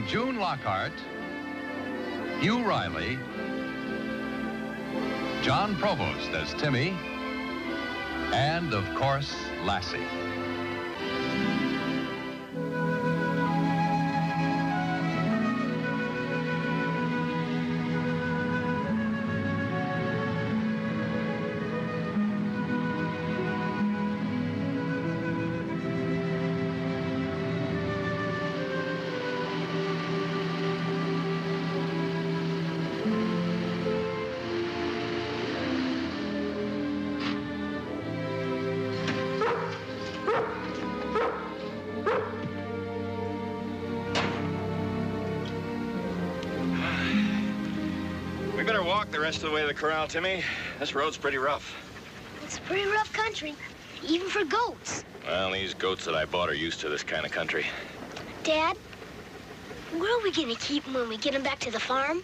starring June Lockhart, Hugh Riley, John Provost as Timmy, and, of course, Lassie. We better walk the rest of the way to the corral, Timmy. This road's pretty rough. It's pretty rough country, even for goats. Well, these goats that I bought are used to this kind of country. Dad, where are we gonna keep them when we get them back to the farm?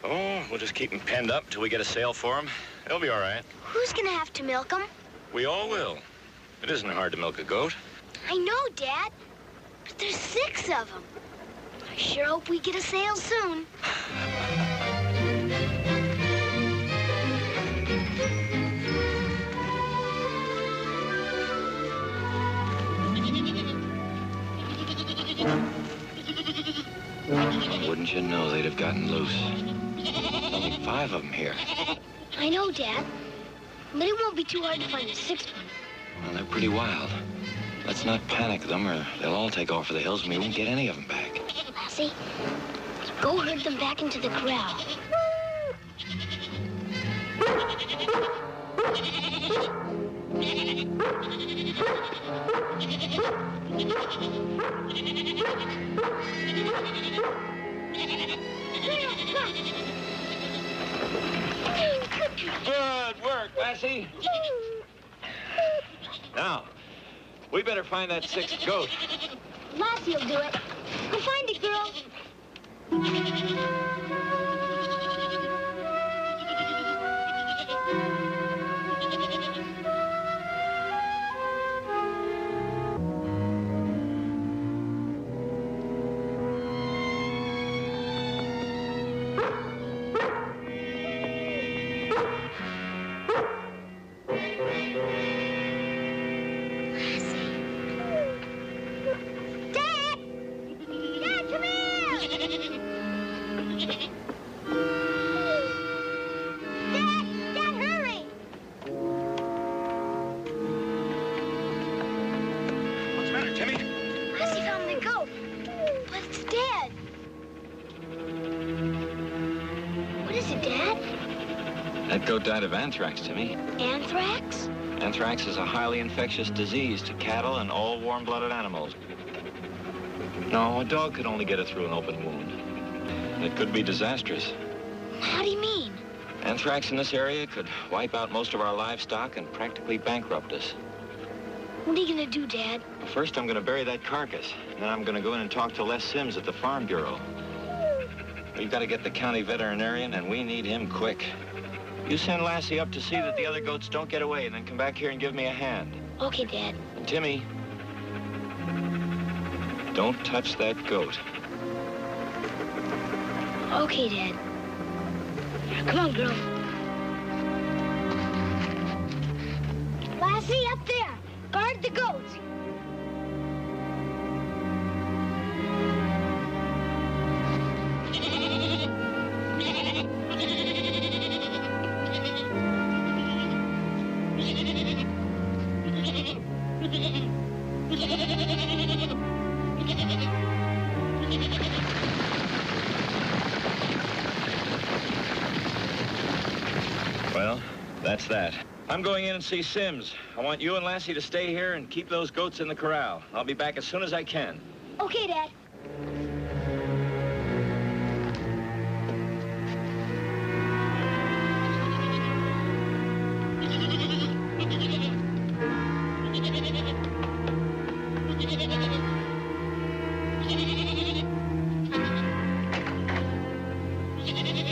Oh, we'll just keep them penned up till we get a sale for them. They'll be all right. Who's gonna have to milk them? We all will. It isn't hard to milk a goat. I know, Dad, but there's 6 of them. I sure hope we get a sale soon. Wouldn't you know they'd have gotten loose? Only 5 of them here. I know, Dad, but it won't be too hard to find a 6th one. Well, they're pretty wild. Let's not panic them or they'll all take off for the hills and we won't get any of them back. Lassie, go herd them back into the corral. Good work, Lassie. Now, we better find that 6th goat. Lassie will do it. Go find it, girl. That goat died of anthrax, Timmy. Anthrax? Anthrax is a highly infectious disease to cattle and all warm-blooded animals. No, a dog could only get it through an open wound. And it could be disastrous. How do you mean? Anthrax in this area could wipe out most of our livestock and practically bankrupt us. What are you gonna do, Dad? First, I'm gonna bury that carcass. And then I'm gonna go in and talk to Les Sims at the Farm Bureau. We've got to get the county veterinarian, and we need him quick. You send Lassie up to see that the other goats don't get away, and then come back here and give me a hand. Okay, Dad. And Timmy, don't touch that goat. Okay, Dad. Come on, girl. Lassie, up there. Guard the goats. Well, that's that. I'm going in and see Sims. I want you and Lassie to stay here and keep those goats in the corral. I'll be back as soon as I can. Okay, Dad.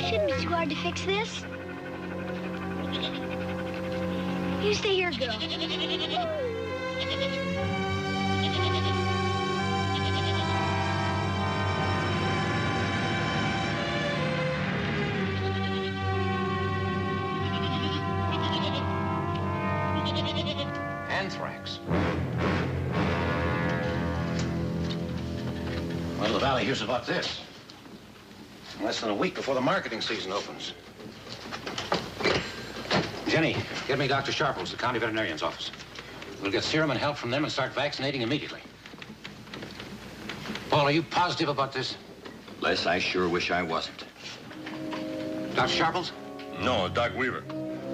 Shouldn't be too hard to fix this. You stay here, girl. anthrax. Well, the Valley hears about this less than a week before the marketing season opens. Jenny, get me Dr. Sharples, the county veterinarian's office. We'll get serum and help from them and start vaccinating immediately. Paul, are you positive about this? Les, I sure wish I wasn't. Dr. Sharples? No, Doc Weaver.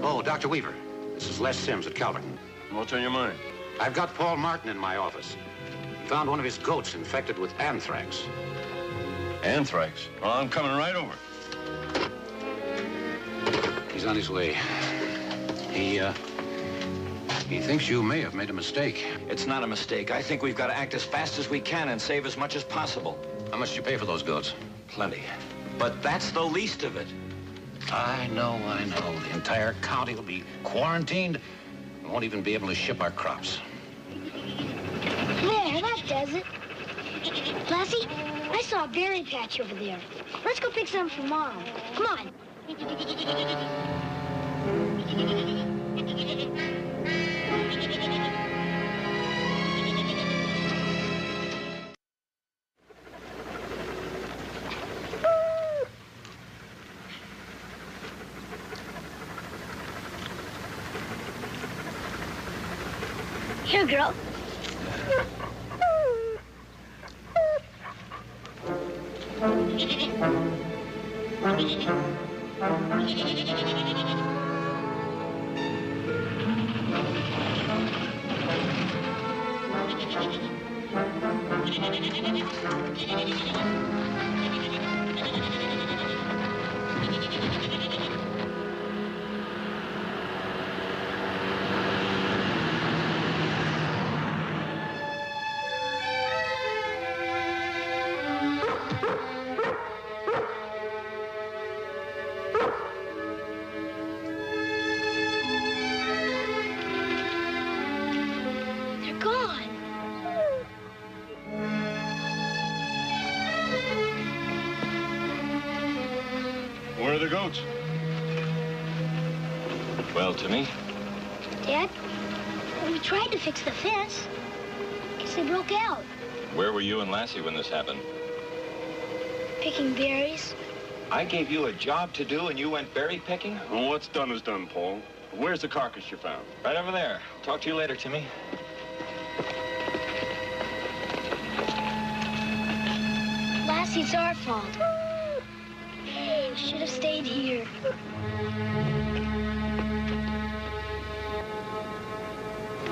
Oh, Dr. Weaver. This is Les Sims at Calverton. What's on your mind? I've got Paul Martin in my office. Found one of his goats infected with anthrax. Anthrax? Well, I'm coming right over. He's on his way. He thinks you may have made a mistake. It's not a mistake. I think we've got to act as fast as we can and save as much as possible. How much did you pay for those goats? Plenty. But that's the least of it. I know. The entire county will be quarantined. We won't even be able to ship our crops. There, that does it. Lassie, I saw a berry patch over there. Let's go pick some for Mom. Come on. Here, girl. They're gone. Where are the goats? Well, Timmy, Dad, we tried to fix the fence. Guess they broke out. where were you and Lassie when this happened? Picking berries. I gave you a job to do and you went berry picking? Well, what's done is done, Paul. Where's the carcass you found? Right over there. Talk to you later, Timmy. Lassie, it's our fault. We should have stayed here.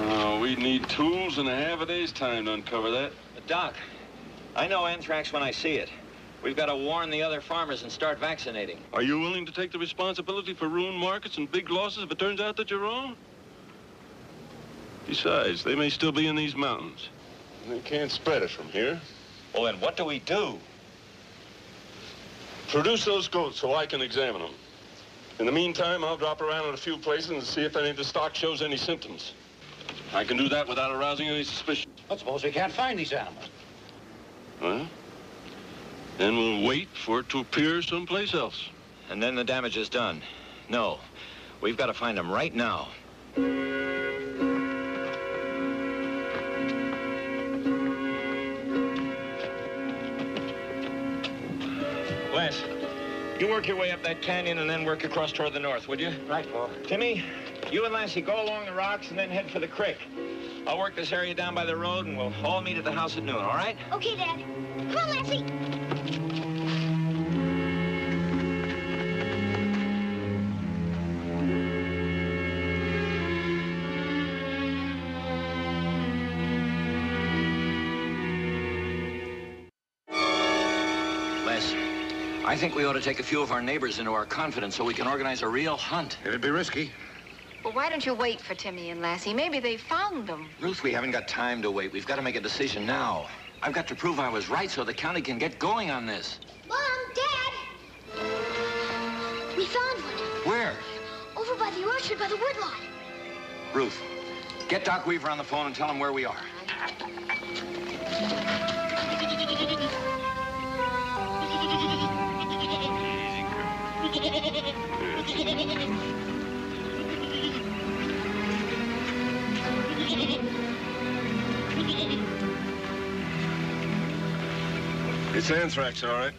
Oh, we'd need tools and a half a day's time to uncover that. But Doc, I know anthrax when I see it. We've got to warn the other farmers and start vaccinating. Are you willing to take the responsibility for ruined markets and big losses if it turns out that you're wrong? Besides, they may still be in these mountains. And they can't spread it from here. Well, then what do we do? Produce those goats so I can examine them. In the meantime, I'll drop around in a few places and see if any of the stock shows any symptoms. I can do that without arousing any suspicion. But suppose we can't find these animals. Well, then we'll wait for it to appear someplace else. And then the damage is done. No, we've got to find them right now. Les, you work your way up that canyon and then work across toward the north, would you? Right, Paul. Timmy, you and Lassie go along the rocks and then head for the creek. I'll work this area down by the road and we'll all meet at the house at noon, all right? Okay, Dad. Come on, Lassie. Les, I think we ought to take a few of our neighbors into our confidence so we can organize a real hunt. It'd be risky. Well, why don't you wait for Timmy and Lassie? Maybe they found them. Ruth, we haven't got time to wait. We've got to make a decision now. I've got to prove I was right so the county can get going on this. Mom, Dad. We found one. Where? Over by the orchard by the woodlot. Ruth, get Doc Weaver on the phone and tell him where we are. It's anthrax, all right.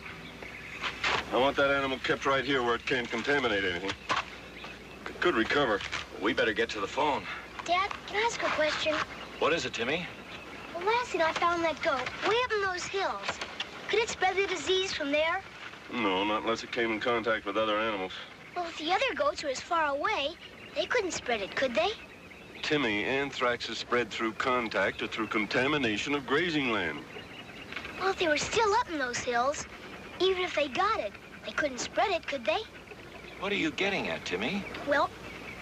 I want that animal kept right here where it can't contaminate anything. It could recover. We better get to the phone. Dad, can I ask a question? What is it, Timmy? Well, Lassie and I found that goat way up in those hills. Could it spread the disease from there? No, not unless it came in contact with other animals. Well, if the other goats were as far away, they couldn't spread it, could they? Timmy, anthrax is spread through contact or through contamination of grazing land. Well, if they were still up in those hills, even if they got it, they couldn't spread it, could they? What are you getting at, Timmy? Well,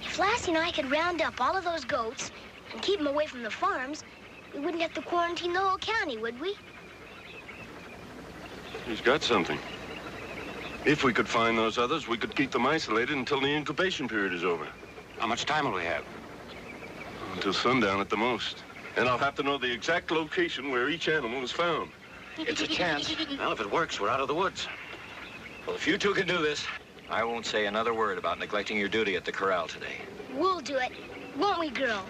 if Lassie and I could round up all of those goats and keep them away from the farms, we wouldn't have to quarantine the whole county, would we? He's got something. If we could find those others, we could keep them isolated until the incubation period is over. How much time will we have? Until sundown at the most. And I'll have to know the exact location where each animal is found. It's a chance. Well, if it works, we're out of the woods. Well, if you two can do this, I won't say another word about neglecting your duty at the corral today. We'll do it, won't we, girl?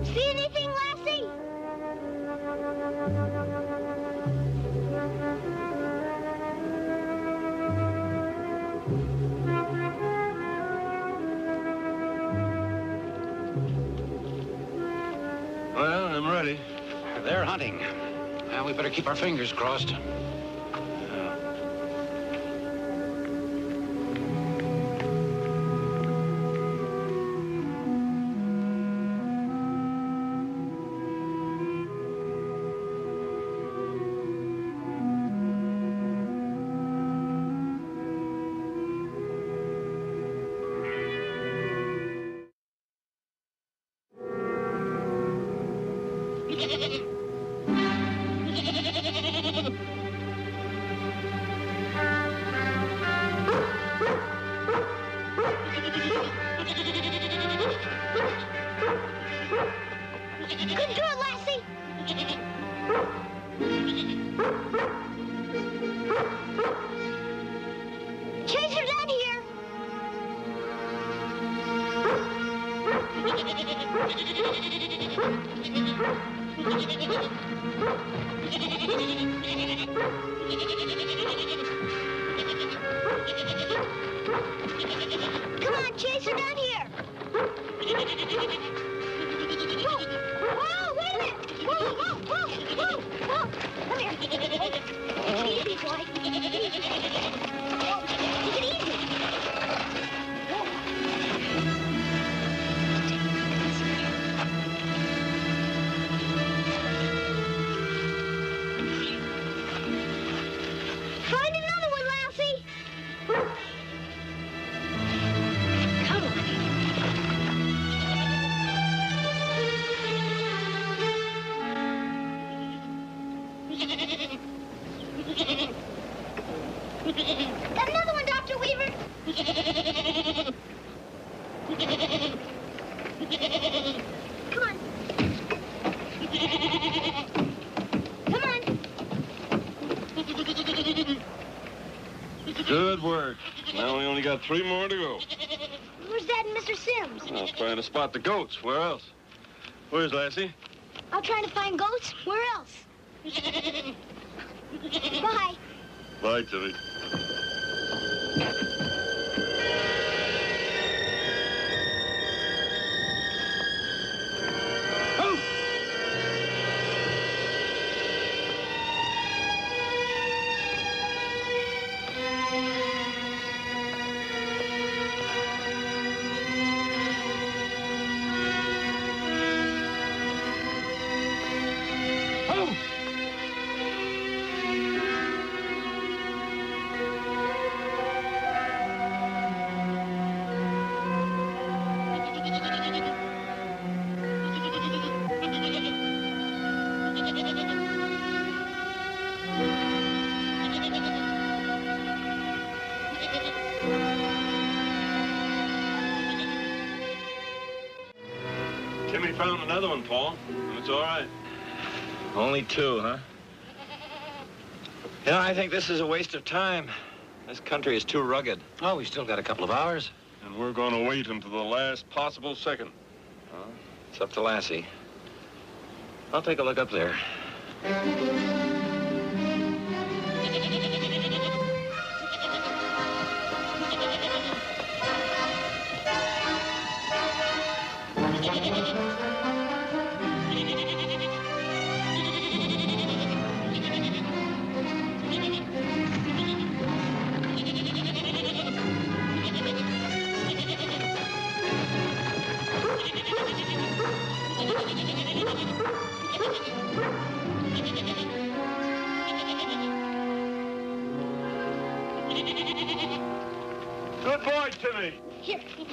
See anything, Lassie? Well, I'm ready. They're hunting. Well, we better keep our fingers crossed. Good girl, Lassie. Chase her down here. Come on, chase her down here. Whoa, wait a minute. Whoa, whoa, whoa, whoa, whoa. Come here. Easy, boy. Take it easy. Find another one, Lassie. Come on. Got another one, Dr. Weaver. Come on. Come on. Good work. Now we only got 3 more to go. Where's Dad and Mr. Sims? I was trying to spot the goats. Where else? Where's Lassie? I'm trying to find goats. Where else? Bye. Bye, Timmy. Timmy found another one, Paul, and it's all right. Only 2, huh? You know, I think this is a waste of time. This country is too rugged. Oh, we still got a couple of hours. And we're going to wait until the last possible second. Well, it's up to Lassie. I'll take a look up there. Good boy, Timmy. Here. Two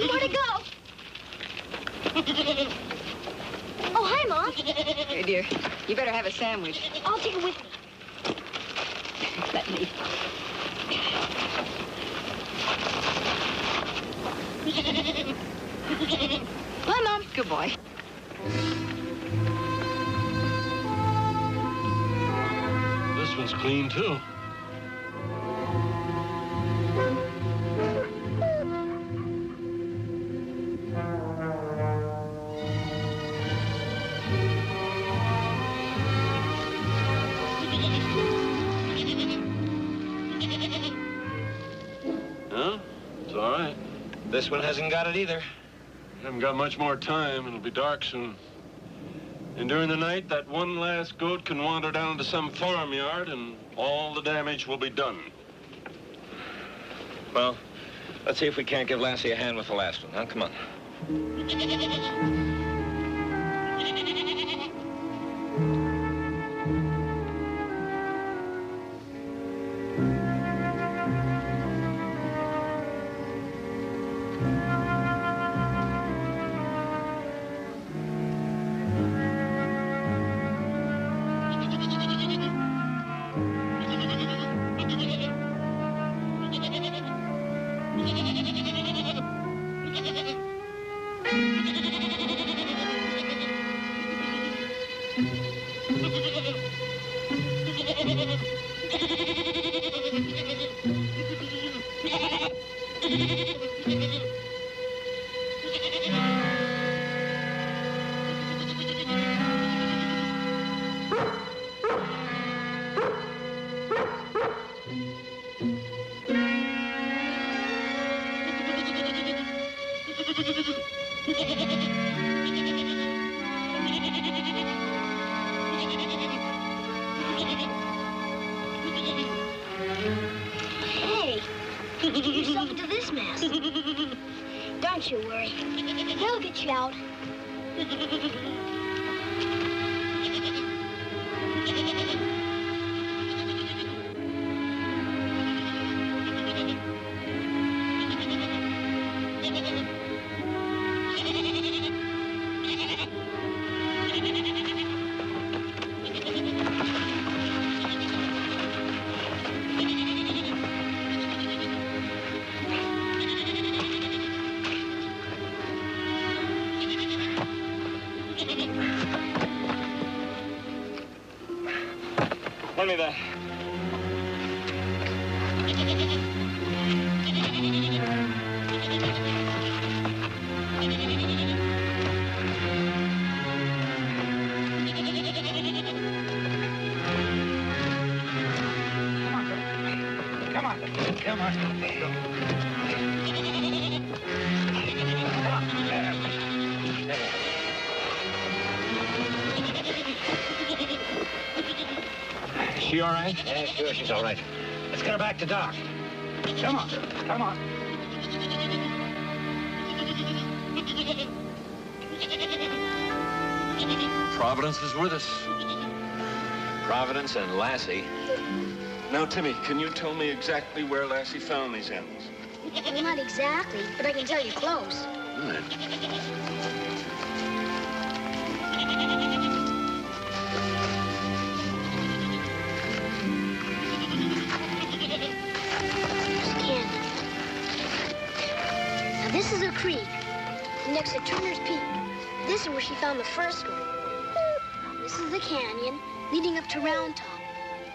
more to go. Oh, hi, Mom. Here, dear. You better have a sandwich. I'll take it with me. Let me. Bye, Mom. Good boy. This one's clean, too. Huh? It's all right. This one hasn't got it either. Haven't got much more time. It'll be dark soon. And during the night, that one last goat can wander down to some farmyard and all the damage will be done. Well, let's see if we can't give Lassie a hand with the last one, huh? Come on. Hey, you get yourself into this mess. Don't you worry. They'll get you out. Hand me that. Come on. Come on. Is she all right? Yeah, sure, she's all right. Let's get her back to Doc. Come on. Come on. Providence is with us. Providence and Lassie. Now, Timmy, can you tell me exactly where Lassie found these animals? Well, not exactly, but I can tell you close. All right. Now, this is a creek next to Turner's Peak. This is where she found the first one. Now, this is the canyon leading up to Round Top.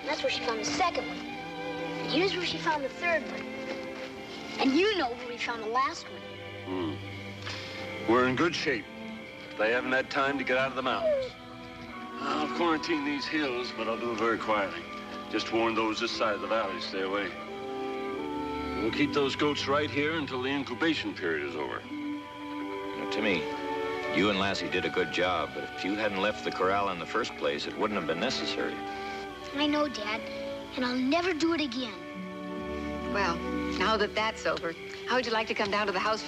And that's where she found the second one. And here's where she found the third one. And you know where we found the last one. We're in good shape. They haven't had time to get out of the mountains. I'll quarantine these hills, but I'll do it very quietly. Just warn those this side of the valley to stay away. We'll keep those goats right here until the incubation period is over. Now, Timmy, you and Lassie did a good job, but if you hadn't left the corral in the first place, it wouldn't have been necessary. I know, Dad, and I'll never do it again. Well, now that that's over, how would you like to come down to the house for